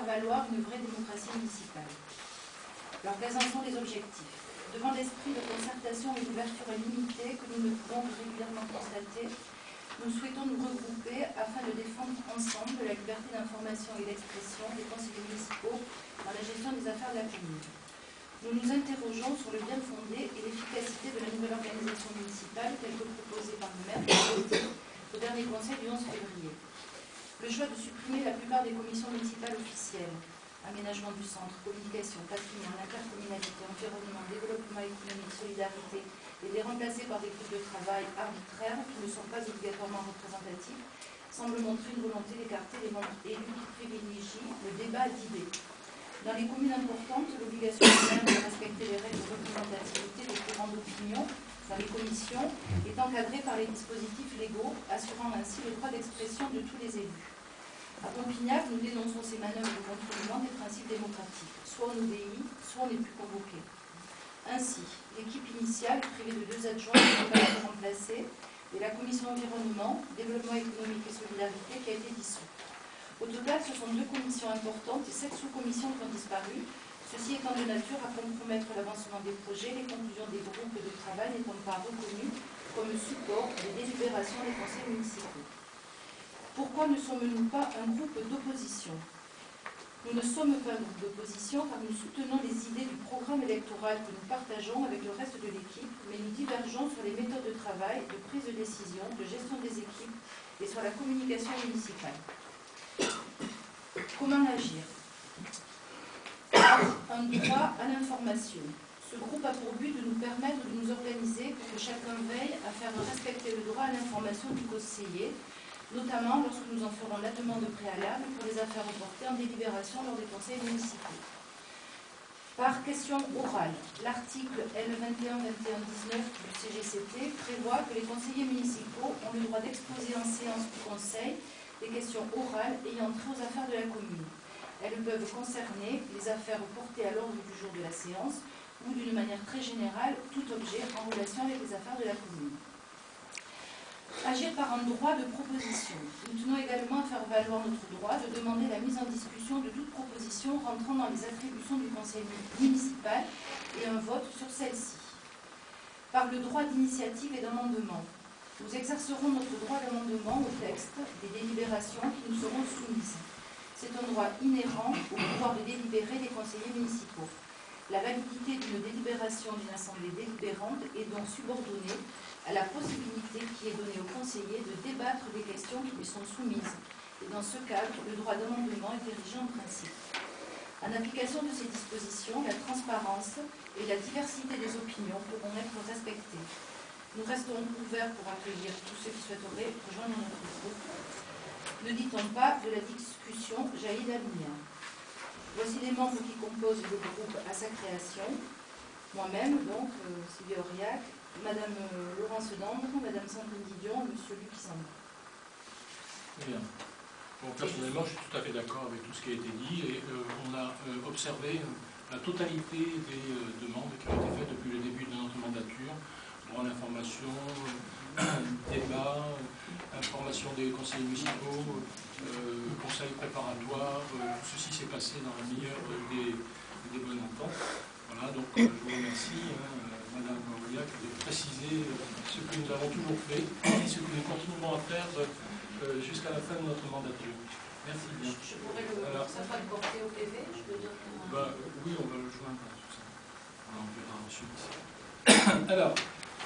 faire valoir une vraie démocratie municipale. Alors, quels en sont les objectifs? Devant l'esprit de concertation et d'ouverture limitée que nous ne pouvons régulièrement constater, nous souhaitons nous regrouper afin de défendre ensemble la liberté d'information et d'expression des conseillers municipaux dans la gestion des affaires de la commune. Nous nous interrogeons sur le bien fondé et l'efficacité de la nouvelle organisation municipale telle que proposée par le maire au dernier conseil du 11 février. Le choix de supprimer la plupart des commissions municipales officielles, aménagement du centre, communication, patrimoine, intercommunalité, environnement, développement économique, solidarité, et les remplacer par des groupes de travail arbitraires qui ne sont pas obligatoirement représentatifs, semble montrer une volonté d'écarter les membres élus qui privilégient le débat d'idées. Dans les communes importantes, l'obligation de respecter les règles de représentativité des courants d'opinion dans les commissions est encadrée par les dispositifs légaux, assurant ainsi le droit d'expression de tous les élus. À Pompignac, nous dénonçons ces manœuvres de contournement des principes démocratiques. Soit on obéit, soit on n'est plus convoqué. Ainsi, l'équipe initiale, privée de 2 adjoints, n'a pas été remplacée, et la commission environnement, développement économique et solidarité qui a été dissoute. Au total, ce sont 2 commissions importantes et 7 sous-commissions qui ont disparu, ceci étant de nature à compromettre l'avancement des projets, les conclusions des groupes de travail n'étant pas reconnues comme support des délibérations des conseils municipaux. Pourquoi ne sommes-nous pas un groupe d'opposition? Nous ne sommes pas un groupe d'opposition car nous soutenons les idées du programme électoral que nous partageons avec le reste de l'équipe, mais nous divergeons sur les méthodes de travail, de prise de décision, de gestion des équipes et sur la communication municipale. Comment agir? Un droit à l'information. Ce groupe a pour but de nous permettre de nous organiser pour que chacun veille à faire respecter le droit à l'information du conseiller, notamment lorsque nous en ferons la demande préalable pour les affaires reportées en délibération lors des conseils municipaux. Par question orale, l'article L21-21-19 du CGCT prévoit que les conseillers municipaux ont le droit d'exposer en séance du conseil des questions orales ayant trait aux affaires de la commune. Elles peuvent concerner les affaires portées à l'ordre du jour de la séance ou d'une manière très générale, tout objet en relation avec les affaires de la commune. Agir par un droit de proposition. Nous tenons également à faire valoir notre droit de demander la mise en discussion de toute proposition rentrant dans les attributions du conseil municipal et un vote sur celle-ci. Par le droit d'initiative et d'amendement, nous exercerons notre droit d'amendement au texte des délibérations qui nous seront soumises. C'est un droit inhérent au pouvoir de délibérer des conseillers municipaux. La validité d'une délibération d'une assemblée délibérante est donc subordonnée à la possibilité qui est donnée aux conseillers de débattre des questions qui lui sont soumises. Et dans ce cadre, le droit d'amendement est érigé en principe. En application de ces dispositions, la transparence et la diversité des opinions pourront être respectées. Nous restons ouverts pour accueillir tous ceux qui souhaiteraient rejoindre notre groupe. Ne dit-on pas de la discussion jaillit la lumière? Voici les membres qui composent le groupe à sa création. Moi-même, donc, Sylvie Auriac, Madame Laurence Dambre, Madame Sandrine Didion et Monsieur Luc Sandre. Très bien. Bon, personnellement, je suis tout à fait d'accord avec tout ce qui a été dit et on a observé la totalité des demandes qui ont été faites depuis le début de notre mandature. Droit à l'information, débat, information des conseillers municipaux, conseils préparatoires, tout ceci s'est passé dans la meilleure des bonnes ententes. Voilà, donc je vous remercie, Madame Auriac, de préciser ce que nous avons toujours fait et ce que nous continuerons à faire jusqu'à la fin de notre mandature. Merci bien. Je pourrais ça sera porté au PV, je peux dire. Oui, on va le joindre à tout ça. On verra ensuite. Alors.